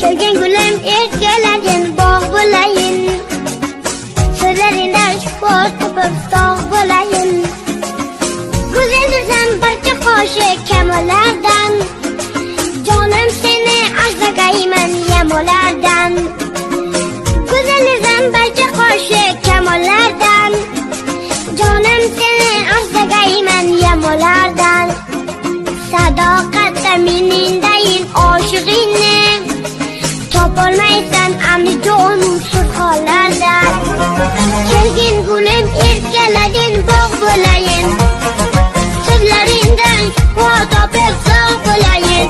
Kelgin gülüm erkeledin bog' bo'layin. So'zlaringdan shifo topib sog' bo'layin. Go'zaldirsan barcha qoshi kamollardan. Jonim seni asragayman yamonlardan. Go'zaldirsan barcha qoshi kamollardan. Jonim seni asragayman yamonlardan. Sadoqatda menindayin oshig'ingni topolmaysan amri jonim surxonlardan. Kelgin gulim erkaladin bog' bo'layin. So'zlaringdan shifo topib sog' bo'layin.